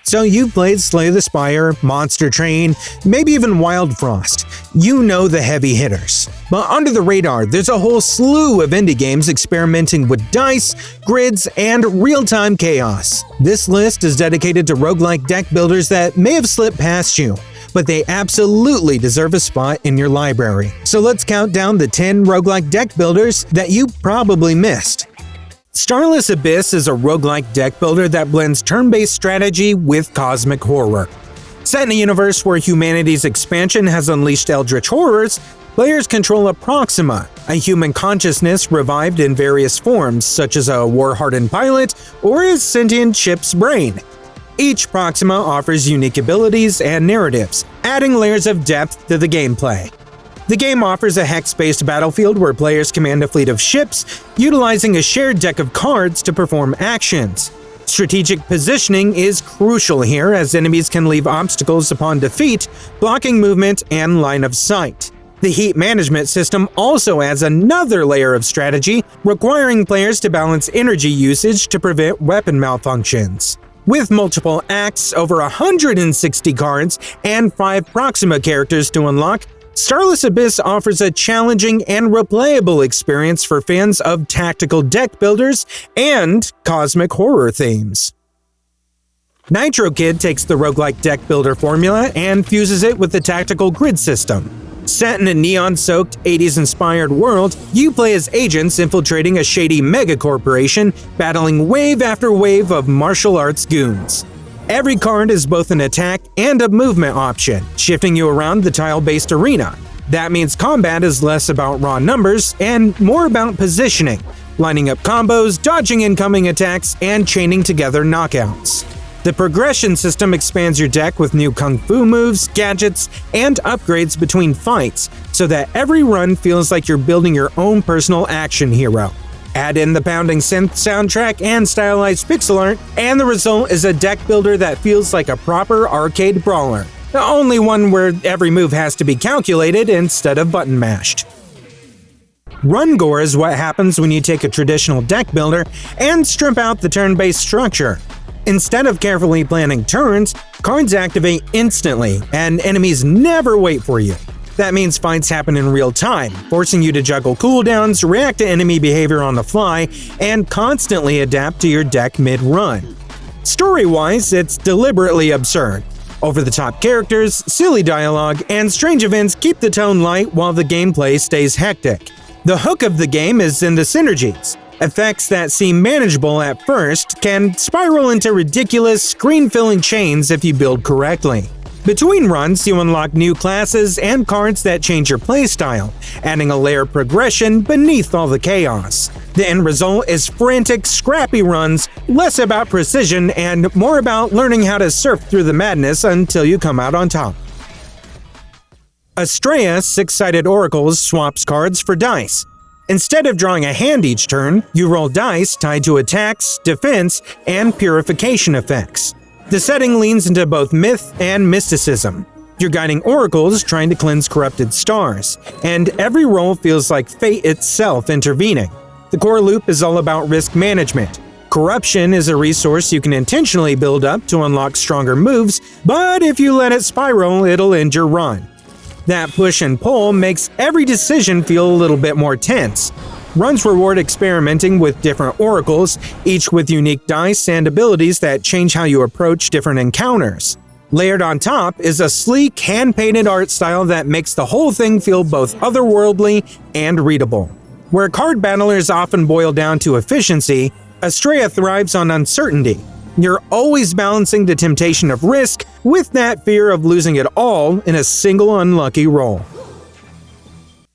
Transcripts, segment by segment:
So you've played Slay the Spire, Monster Train, maybe even Wild Frost. You know the heavy hitters. But under the radar, there's a whole slew of indie games experimenting with dice, grids, and real-time chaos. This list is dedicated to roguelike deck builders that may have slipped past you, but they absolutely deserve a spot in your library. So let's count down the 10 roguelike deck builders that you probably missed. Starless Abyss is a roguelike deck builder that blends turn-based strategy with cosmic horror. Set in a universe where humanity's expansion has unleashed eldritch horrors, players control a Proxima, a human consciousness revived in various forms, such as a war-hardened pilot or a sentient ship's brain. Each Proxima offers unique abilities and narratives, adding layers of depth to the gameplay. The game offers a hex-based battlefield where players command a fleet of ships, utilizing a shared deck of cards to perform actions. Strategic positioning is crucial here, as enemies can leave obstacles upon defeat, blocking movement and line of sight. The heat management system also adds another layer of strategy, requiring players to balance energy usage to prevent weapon malfunctions. With multiple acts, over 160 cards, and 5 Proxima characters to unlock, Starless Abyss offers a challenging and replayable experience for fans of tactical deck builders and cosmic horror themes. Nitro Kid takes the roguelike deck builder formula and fuses it with the tactical grid system. Set in a neon-soaked, 80s-inspired world, you play as agents infiltrating a shady mega-corporation, battling wave after wave of martial arts goons. Every card is both an attack and a movement option, shifting you around the tile-based arena. That means combat is less about raw numbers and more about positioning, lining up combos, dodging incoming attacks, and chaining together knockouts. The progression system expands your deck with new kung fu moves, gadgets, and upgrades between fights, so that every run feels like you're building your own personal action hero. Add in the pounding synth soundtrack and stylized pixel art, and the result is a deck builder that feels like a proper arcade brawler. The only one where every move has to be calculated instead of button mashed. Rungore is what happens when you take a traditional deck builder and strip out the turn-based structure. Instead of carefully planning turns, cards activate instantly, and enemies never wait for you. That means fights happen in real time, forcing you to juggle cooldowns, react to enemy behavior on the fly, and constantly adapt to your deck mid-run. Story-wise, it's deliberately absurd. Over-the-top characters, silly dialogue, and strange events keep the tone light while the gameplay stays hectic. The hook of the game is in the synergies. Effects that seem manageable at first can spiral into ridiculous, screen-filling chains if you build correctly. Between runs, you unlock new classes and cards that change your playstyle, adding a layer of progression beneath all the chaos. The end result is frantic, scrappy runs, less about precision and more about learning how to surf through the madness until you come out on top. Astrea 6-sided Oracles swaps cards for dice. Instead of drawing a hand each turn, you roll dice tied to attacks, defense, and purification effects. The setting leans into both myth and mysticism. You're guiding oracles trying to cleanse corrupted stars, and every roll feels like fate itself intervening. The core loop is all about risk management. Corruption is a resource you can intentionally build up to unlock stronger moves, but if you let it spiral, it'll end your run. That push and pull makes every decision feel a little bit more tense. Runs reward experimenting with different oracles, each with unique dice and abilities that change how you approach different encounters. Layered on top is a sleek, hand-painted art style that makes the whole thing feel both otherworldly and readable. Where card battlers often boil down to efficiency, Astrea thrives on uncertainty. You're always balancing the temptation of risk with that fear of losing it all in a single unlucky roll.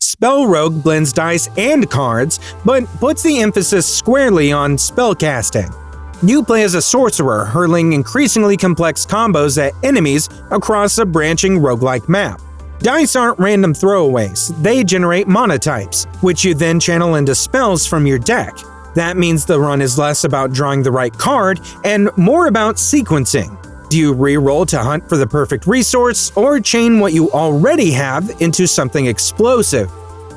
Spellrogue blends dice and cards, but puts the emphasis squarely on spellcasting. You play as a sorcerer, hurling increasingly complex combos at enemies across a branching roguelike map. Dice aren't random throwaways, they generate mana types, which you then channel into spells from your deck. That means the run is less about drawing the right card and more about sequencing. Do you re-roll to hunt for the perfect resource, or chain what you already have into something explosive?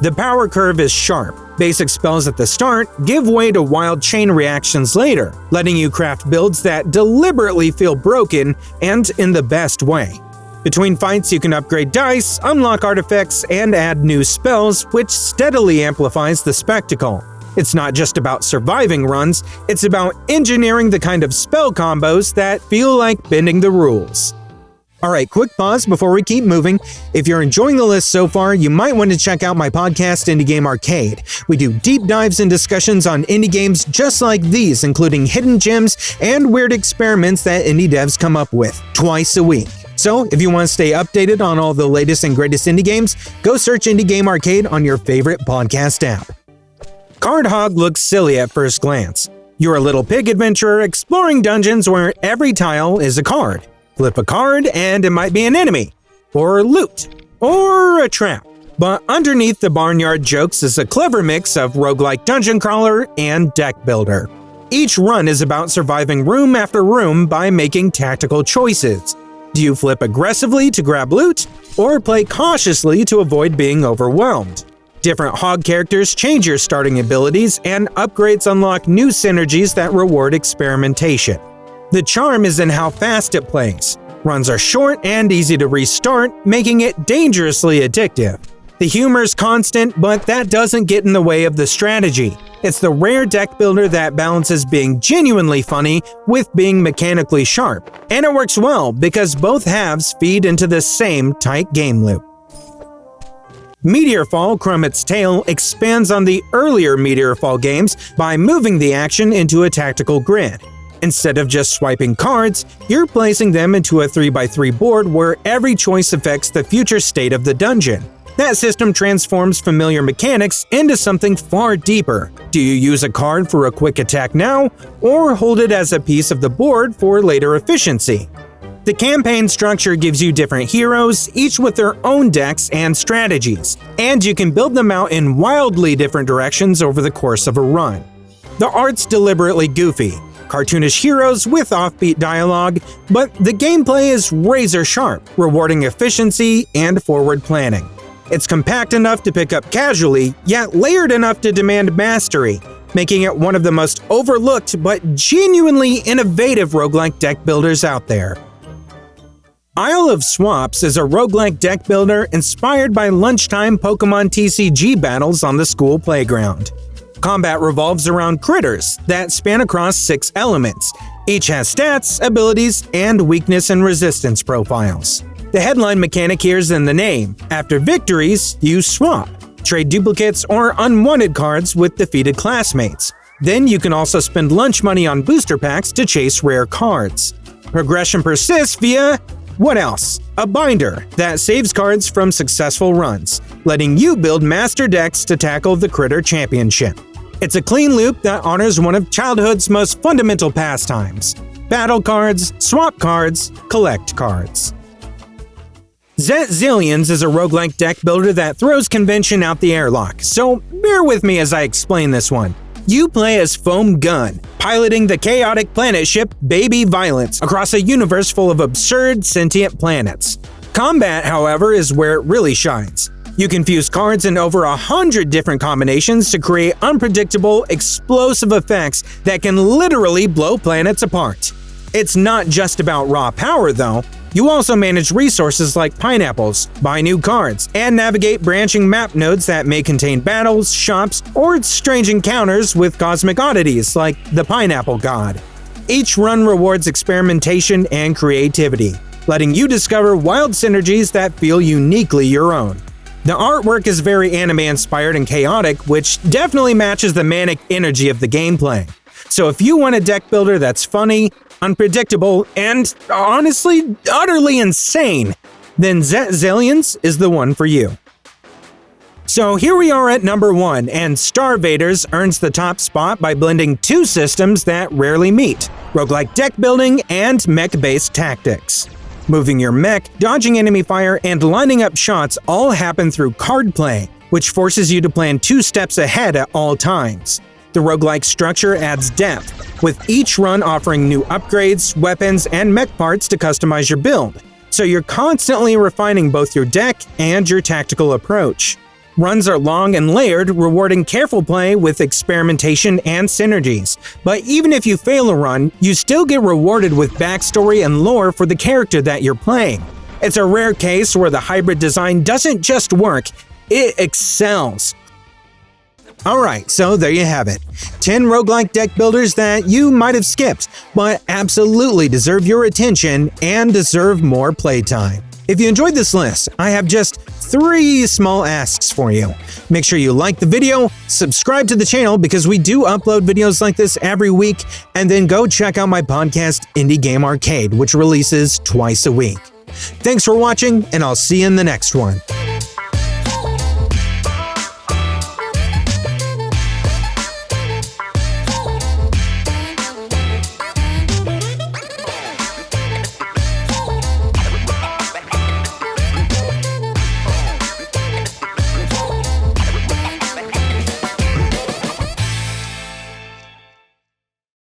The power curve is sharp. Basic spells at the start give way to wild chain reactions later, letting you craft builds that deliberately feel broken and in the best way. Between fights, you can upgrade dice, unlock artifacts, and add new spells, which steadily amplifies the spectacle. It's not just about surviving runs, it's about engineering the kind of spell combos that feel like bending the rules. Alright, quick pause before we keep moving. If you're enjoying the list so far, you might want to check out my podcast, Indie Game Arcade. We do deep dives and discussions on indie games just like these, including hidden gems and weird experiments that indie devs come up with, twice a week. So, if you want to stay updated on all the latest and greatest indie games, go search Indie Game Arcade on your favorite podcast app. Card Hog looks silly at first glance. You're a little pig adventurer exploring dungeons where every tile is a card. Flip a card and it might be an enemy, or loot, or a trap. But underneath the barnyard jokes is a clever mix of roguelike dungeon crawler and deck builder. Each run is about surviving room after room by making tactical choices. Do you flip aggressively to grab loot, or play cautiously to avoid being overwhelmed? Different Hog characters change your starting abilities, and upgrades unlock new synergies that reward experimentation. The charm is in how fast it plays. Runs are short and easy to restart, making it dangerously addictive. The humor's constant, but that doesn't get in the way of the strategy. It's the rare deck builder that balances being genuinely funny with being mechanically sharp. And it works well because both halves feed into the same tight game loop. Meteorfall, Krumit's Tale, expands on the earlier Meteorfall games by moving the action into a tactical grid. Instead of just swiping cards, you're placing them into a 3x3 board where every choice affects the future state of the dungeon. That system transforms familiar mechanics into something far deeper. Do you use a card for a quick attack now, or hold it as a piece of the board for later efficiency? The campaign structure gives you different heroes, each with their own decks and strategies, and you can build them out in wildly different directions over the course of a run. The art's deliberately goofy, cartoonish heroes with offbeat dialogue, but the gameplay is razor sharp, rewarding efficiency and forward planning. It's compact enough to pick up casually, yet layered enough to demand mastery, making it one of the most overlooked but genuinely innovative roguelike deck builders out there. Isle of Swaps is a roguelike deck builder inspired by lunchtime Pokemon TCG battles on the school playground. Combat revolves around critters that span across 6 elements. Each has stats, abilities, and weakness and resistance profiles. The headline mechanic here is in the name. After victories, you swap. Trade duplicates or unwanted cards with defeated classmates. Then you can also spend lunch money on booster packs to chase rare cards. Progression persists via what else? A binder that saves cards from successful runs, letting you build master decks to tackle the Critter Championship. It's a clean loop that honors one of childhood's most fundamental pastimes. Battle cards, swap cards, collect cards. Zet Zillions is a roguelike deck builder that throws convention out the airlock, so bear with me as I explain this one. You play as Foam Gun, piloting the chaotic planet ship Baby Violence across a universe full of absurd, sentient planets. Combat, however, is where it really shines. You can fuse cards in over 100 different combinations to create unpredictable, explosive effects that can literally blow planets apart. It's not just about raw power, though. You also manage resources like pineapples, buy new cards, and navigate branching map nodes that may contain battles, shops, or strange encounters with cosmic oddities like the Pineapple God. Each run rewards experimentation and creativity, letting you discover wild synergies that feel uniquely your own. The artwork is very anime-inspired and chaotic, which definitely matches the manic energy of the gameplay. So if you want a deck builder that's funny, unpredictable, and honestly, utterly insane, then Zet Zillions is the one for you. So here we are at number 1, and StarVaders earns the top spot by blending 2 systems that rarely meet: roguelike deck building and mech-based tactics. Moving your mech, dodging enemy fire, and lining up shots all happen through card play, which forces you to plan 2 steps ahead at all times. The roguelike structure adds depth, with each run offering new upgrades, weapons, and mech parts to customize your build, so you're constantly refining both your deck and your tactical approach. Runs are long and layered, rewarding careful play with experimentation and synergies. But even if you fail a run, you still get rewarded with backstory and lore for the character that you're playing. It's a rare case where the hybrid design doesn't just work, it excels. Alright, so there you have it. 10 roguelike deck builders that you might have skipped, but absolutely deserve your attention and deserve more playtime. If you enjoyed this list, I have just 3 small asks for you. Make sure you like the video, subscribe to the channel because we do upload videos like this every week, and then go check out my podcast, Indie Game Arcade, which releases twice a week. Thanks for watching, and I'll see you in the next one.